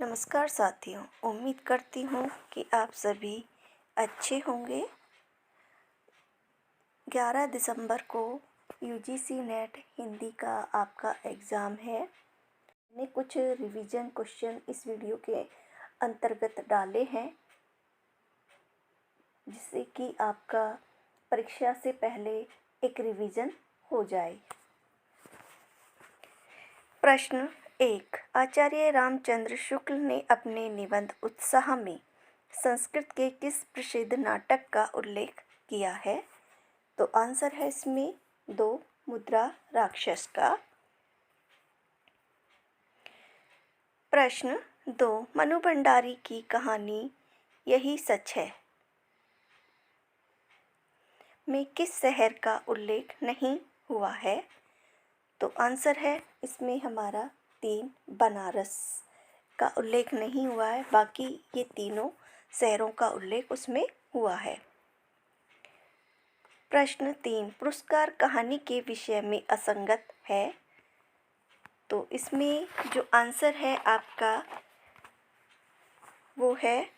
नमस्कार साथियों, उम्मीद करती हूँ कि आप सभी अच्छे होंगे। 11 दिसंबर को यूजीसी नेट हिंदी का आपका एग्ज़ाम है। मैंने कुछ रिवीजन क्वेश्चन इस वीडियो के अंतर्गत डाले हैं जिससे कि आपका परीक्षा से पहले एक रिवीजन हो जाए। प्रश्न 1। आचार्य रामचंद्र शुक्ल ने अपने निबंध उत्साह में संस्कृत के किस प्रसिद्ध नाटक का उल्लेख किया है? तो आंसर है इसमें 2 मुद्रा राक्षस का। प्रश्न 2। मनु भंडारी की कहानी यही सच है में किस शहर का उल्लेख नहीं हुआ है? तो आंसर है इसमें हमारा 3 बनारस का उल्लेख नहीं हुआ है, बाकी ये तीनों शहरों का उल्लेख उसमें हुआ है। प्रश्न 3। पुरस्कार कहानी के विषय में असंगत है। तो इसमें जो आंसर है आपका वो है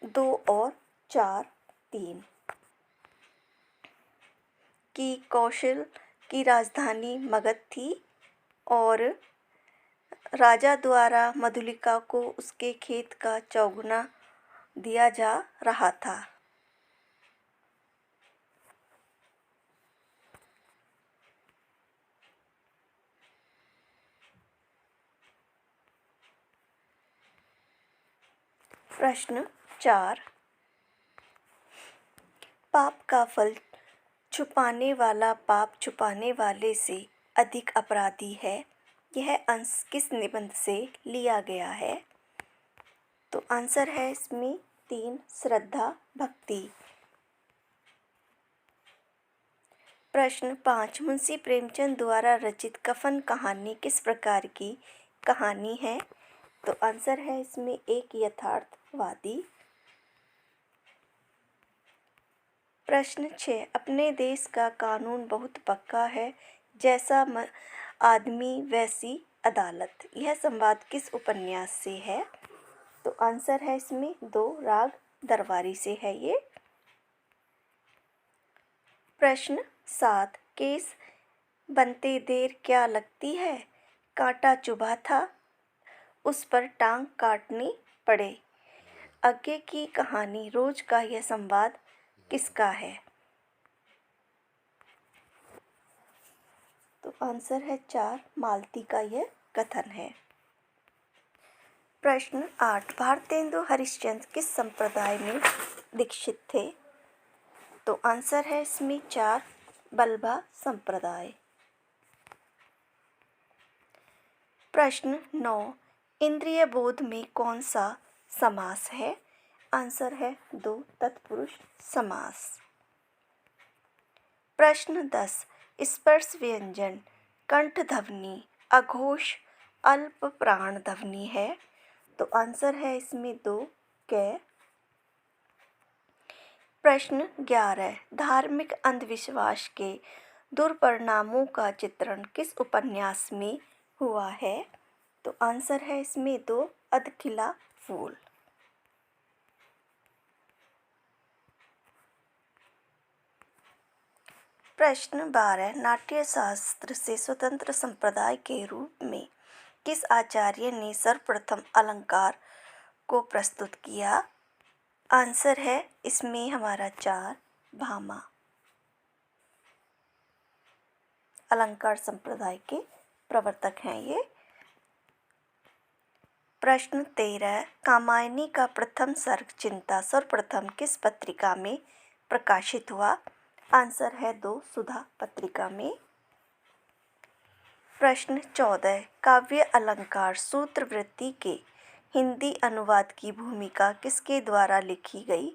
2 और 4, 3 कि कौशल की राजधानी मगध थी और राजा द्वारा मधुलिका को उसके खेत का चौगुना दिया जा रहा था। प्रश्न 4। पाप का फल छुपाने वाला पाप छुपाने वाले से अधिक अपराधी है। यह अंश किस निबंध से लिया गया है? तो आंसर है इसमें 3 श्रद्धा भक्ति। प्रश्न 5। मुंशी प्रेमचंद द्वारा रचित कफन कहानी किस प्रकार की कहानी है? तो आंसर है इसमें एक यथार्थवादी। प्रश्न 6। अपने देश का कानून बहुत पक्का है, जैसा आदमी वैसी अदालत। यह संवाद किस उपन्यास से है? तो आंसर है इसमें 2 राग दरबारी से है ये। प्रश्न 7। केस बनते देर क्या लगती है? कांटा चुभा था, उस पर टांग काटनी पड़े। आगे की कहानी रोज का यह संवाद किसका है? तो आंसर है 4 मालती का यह कथन है। प्रश्न 8। भारतेंदु हरिश्चंद्र किस संप्रदाय में दीक्षित थे? तो आंसर है इसमें 4 बल्लभा संप्रदाय। प्रश्न 9। इंद्रिय बोध में कौन सा समास है? आंसर है 2 तत्पुरुष समास। प्रश्न 10। स्पर्श व्यंजन कंठ ध्वनि अघोष अल्प प्राण ध्वनि है। तो आंसर है इसमें 2 कै। प्रश्न 11। धार्मिक अंधविश्वास के दुष्परिणामों का चित्रण किस उपन्यास में हुआ है? तो आंसर है इसमें 2 अधखिला फूल। प्रश्न 12। नाट्य शास्त्र से स्वतंत्र संप्रदाय के रूप में किस आचार्य ने सर्वप्रथम अलंकार को प्रस्तुत किया? आंसर है इसमें हमारा 4 भामा। अलंकार संप्रदाय के प्रवर्तक हैं ये। प्रश्न 13। कामायनी का प्रथम सर्ग चिंता सर्वप्रथम किस पत्रिका में प्रकाशित हुआ? आंसर है 2 सुधा पत्रिका में। प्रश्न 14। काव्य अलंकार सूत्रवृत्ति के हिंदी अनुवाद की भूमिका किसके द्वारा लिखी गई?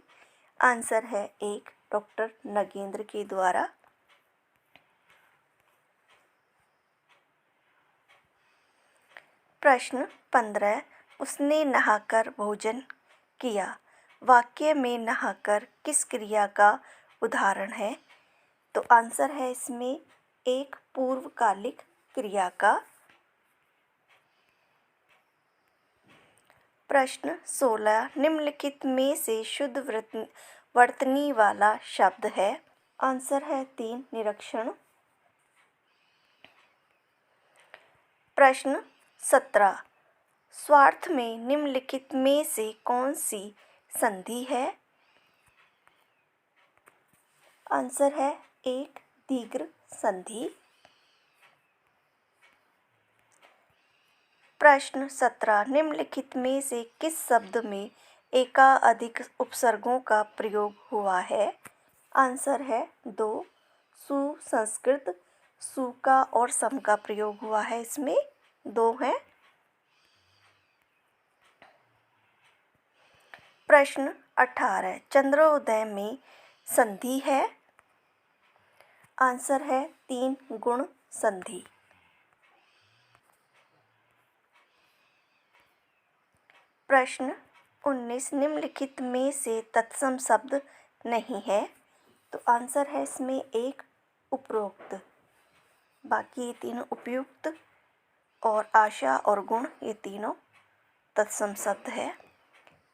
आंसर है 1 डॉक्टर नगेंद्र के द्वारा। प्रश्न 15। उसने नहाकर भोजन किया वाक्य में नहाकर किस क्रिया का उदाहरण है? तो आंसर है इसमें 1 पूर्वकालिक क्रिया का। प्रश्न 16 निम्नलिखित में से शुद्ध वर्तनी वाला शब्द है। आंसर है 3 निरीक्षण। प्रश्न 17 स्वार्थ में निम्नलिखित में से कौन सी संधि है? आंसर है 1 दीर्घ संधि। प्रश्न 17 निम्नलिखित में से किस शब्द में एकाधिक उपसर्गों का प्रयोग हुआ है? आंसर है 2 सु संस्कृत सु का और सम का प्रयोग हुआ है, इसमें 2 हैं। प्रश्न 18 चंद्रोदय में संधि है? आंसर है 3 गुण संधि। प्रश्न 19 निम्नलिखित में से तत्सम शब्द नहीं है, तो आंसर है इसमें 1 उपरोक्त, बाकी ये तीनों उपयुक्त और आशा और गुण ये तीनों तत्सम शब्द है।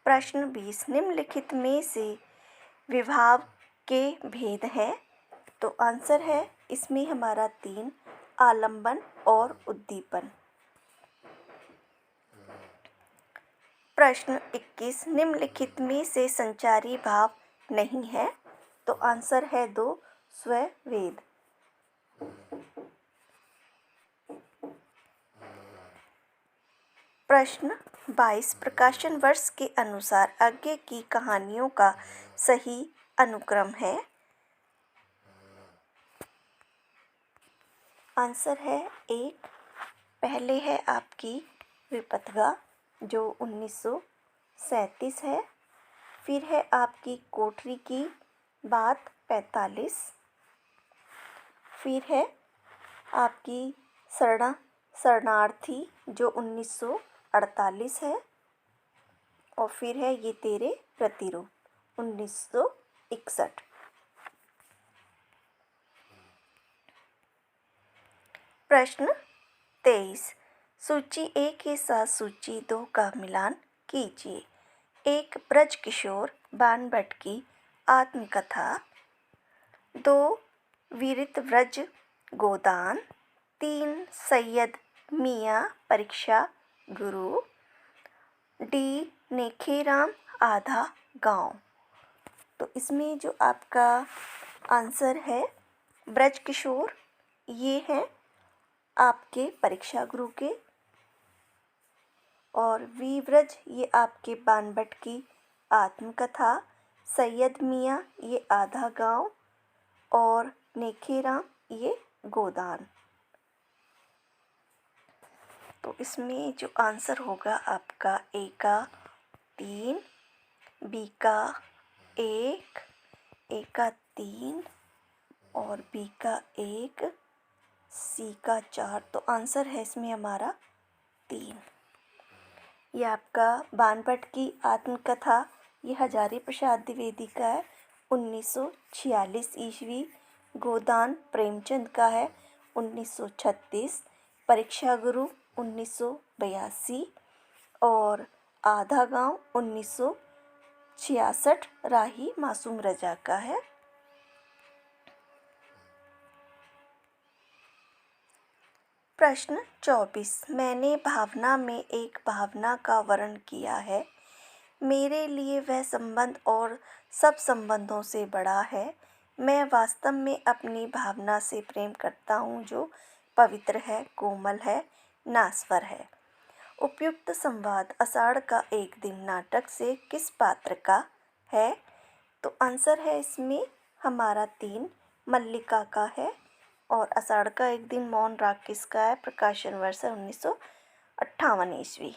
प्रश्न 20 निम्नलिखित में से विभाव के भेद हैं, तो आंसर है इसमें हमारा 3 आलंबन और उद्दीपन। प्रश्न 21 निम्नलिखित में से संचारी भाव नहीं है, तो आंसर है 2 स्ववेद। प्रश्न 22 प्रकाशन वर्ष के अनुसार आगे की कहानियों का सही अनुक्रम है? आंसर है 1 पहले है आपकी विपथगा जो 1937 है, फिर है आपकी कोठरी की बात 45, फिर है आपकी शरणार्थी जो 1948 है, और फिर है ये तेरे प्रतिरूप 1961। प्रश्न 23 सूची 1 के साथ सूची 2 का मिलान कीजिए। 1 ब्रज किशोर बाणभट्ट की आत्मकथा, 2 वीरित व्रज गोदान, 3 सैयद मियाँ परीक्षा गुरु, डी नेखेराम आधा गांव। तो इसमें जो आपका आंसर है ब्रज किशोर ये हैं आपके परीक्षा गुरु के, और वीव्रज ये आपके बाणभट्ट की आत्मकथा, सैयद मियाँ ये आधा गांव, और नेखेराम ये गोदान। तो इसमें जो आंसर होगा आपका ए का 3, बी का 1, ए का 3 और बी का 1, सी का 4। तो आंसर है इसमें हमारा 3। ये आपका बाणभट्ट की आत्मकथा ये हजारी प्रसाद द्विवेदी का है 1946 ईस्वी, गोदान प्रेमचंद का है 1936, परीक्षा गुरु 1982 और आधा गांव 1966 राही मासूम रजा का है। प्रश्न 24 मैंने भावना में एक भावना का वर्णन किया है। मेरे लिए वह संबंध और सब संबंधों से बड़ा है। मैं वास्तव में अपनी भावना से प्रेम करता हूँ जो पवित्र है, कोमल है, नास्वर है। उपयुक्त संवाद आषाढ़ का एक दिन नाटक से किस पात्र का है? तो आंसर है इसमें हमारा 3 मल्लिका का है, और आषाढ़ का एक दिन मौन राग किसका है? प्रकाशन वर्ष 1958 ईस्वी।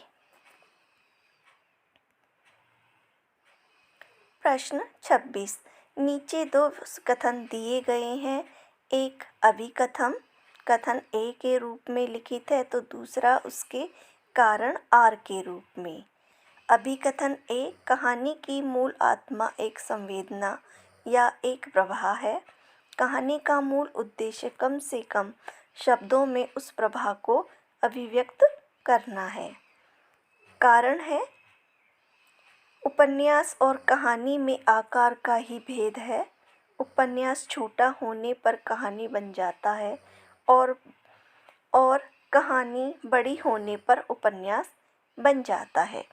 प्रश्न 26 नीचे 2 कथन दिए गए हैं। एक अभिकथन कथन ए के रूप में लिखित है, तो दूसरा उसके कारण आर के रूप में। अभिकथन ए कहानी की मूल आत्मा एक संवेदना या एक प्रवाह है। कहानी का मूल उद्देश्य कम से कम शब्दों में उस प्रवाह को अभिव्यक्त करना है। कारण है उपन्यास और कहानी में आकार का ही भेद है। उपन्यास छोटा होने पर कहानी बन जाता है और कहानी बड़ी होने पर उपन्यास बन जाता है।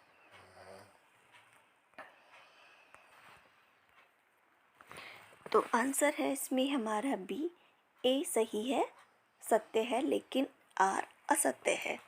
तो आंसर है इसमें हमारा बी। ए सही है, सत्य है, लेकिन आर असत्य है।